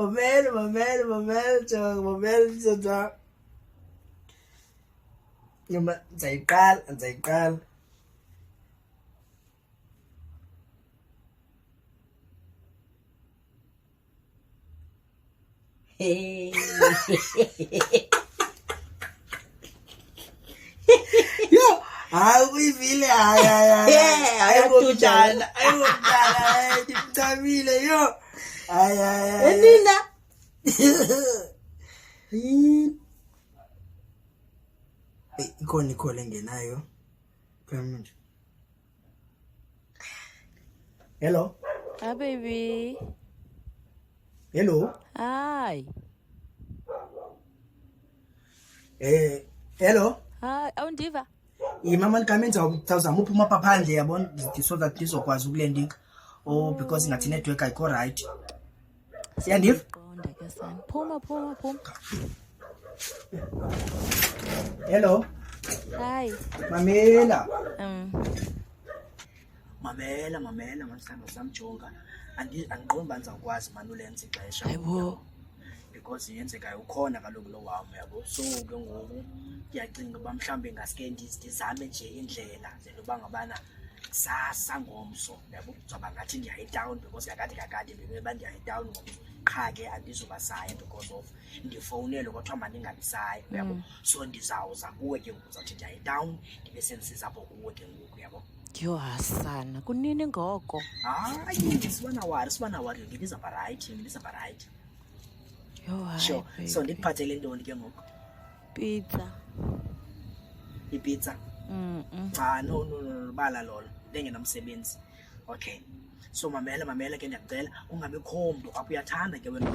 Mamela, nhưng mà dạy can. Yo, we feel ay kumdala, dimthabile yo. Nina. Ikhona engenayo. Hello. Hi, baby. Hello. Hi. Hello. Hi, awundiva? Mama nikame ngizawuzama uphuma apha phandle yabona so that ndizokwazi ukulendinga. Oh, because ngathi network ayikho right. Siyandiva? Qonda ke sana. Phuma. Hello. Hi. Mamela. Mamela masithando samjonga. Andiqondi uba ndizawukwazi mani ulenza ixesha. Hayibo. Because yenzekayo ukhona kaloku lo wam yabo. So ke ngoku ndiyacinga uba mhlawumbi ngaske ndizame nje indlela zentoba ngabana sangomso yabo zoba ngathi ndiyayitown because kakade bebeba ndiyayitown ngomso qha ke andizubasaya because of ndifowunele kwathiwa mandingabisayo yabo. So ndizawuza kuwe ke ngoku zawuthi ndiyayitown ndibe sendisiza apho kuwe ke ngoku yabo. Yo hasana kunini ngoko? Hayi sibana wari ngibizaba right. Yo hayi. Sure. So ndikuphathele ntoni ke ngoku? Pizza. Ipizza. No bala lolo ndengenamsebenzi. Okay. So mamela ke ndiyacela ungabikho mntu apho uyathanda ke wena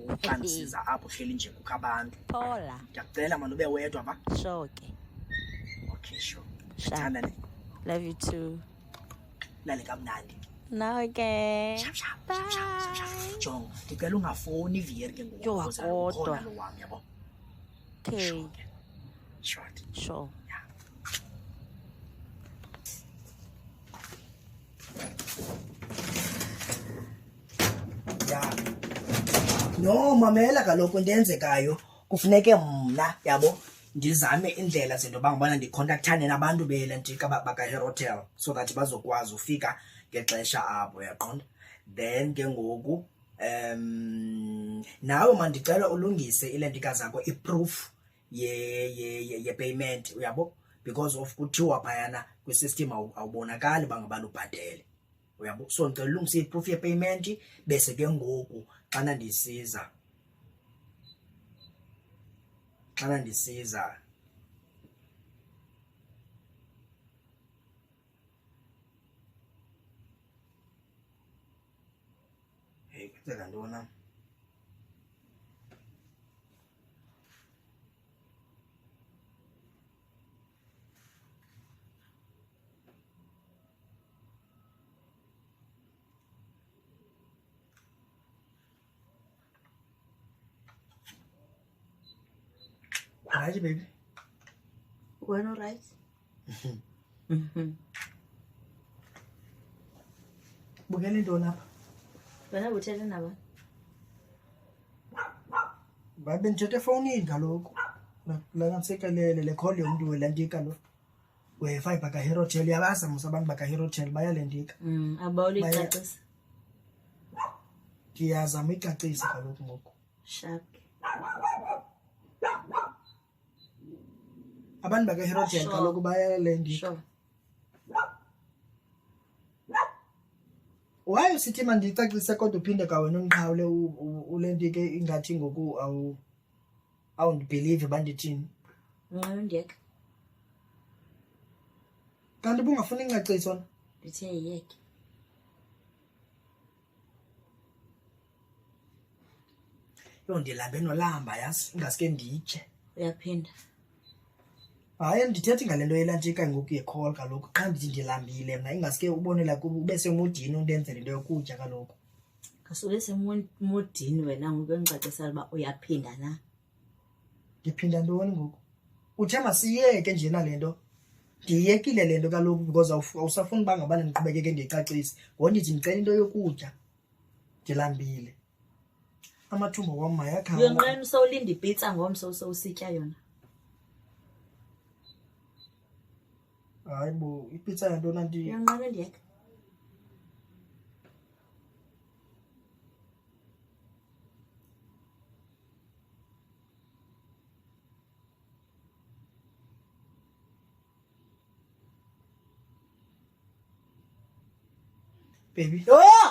uqandisiza apho hleli nje kukho abantu. Phola. Ndiyacela manje ube wedwa ba? Sure ke. Okay, sure. Thanda ne. Love you too. Lale kamnandi. Nawe ke. Shap. Jonga, ndicela ungafoni iviri ke ngoku because ukhona lo wami yabo. Okay. Short. Sure. Yeah. No, mamela kaloku ndenzekayo kufuneke mna yabo ndizame indlela zentoba ngabana ndicontact nabantu belentika baka-hotel so that bazokwazi ufika ngexesha apho yaqonda. Then ke ngoku nawe mandicela ulungise ilentika zakho iproof ye payment uyabo because of kuthiwa phayana kwisystem awubonakali bangabana ubhatele uyabo. So ndicela ulungise iproof ye payment bese ke ngoku xana ndisiza hey kuthela ntona right baby. When all right? Bukele ntoni apha? Wena uthethe nabo? Babe ndithethe efowunini kaloku. Langamsekelele le call yomntu welentika lo. We-Wi-Fi baka-hotel yabazi musa abantu baka-hotel bayalentika. Abawulicacisa. Ndiyazama uyicacisa kaloku ngoku. Sharp. Abantu baka-hotel kaloku bayalendika. Sure. Why usithi mandicacise kodwa uphinde kwawena undiqhawule ulendike ingathi ngoku awundibhelieve bandithini? Ungayondiyeka. Kanti bungafuni ngingacisi wona? Ndithe yiyeke. Yo ndilambe nolamba yazi ingaske nditye. Uyaphinda. Hayi ndithethe ngale nto yelantika ngoku ye-call kaloku qha ndithi ndilambile mna ingaske ubonela kuba ube semudini undenzela into yokutya kaloku. Kasuke semudini wena ngoku engicacisa uba uyaphinda na? Ndiphinda ntoni ngoku? Uthe masiyeke nje nale nto. Ndiyekile le nto kaloku because awusafuni uba ngabana ndiqhubekeke ndiyicacise. Ngoku ndithi ndicela into yokutya. Ndilambile. amathumba wam mayakhala. uyonqena usowulinda ipitsa ngomso usowusitya yona. Hayi bo, ipitsa yantoni anti? Uyonqena ndiyeka. Baby. Oh!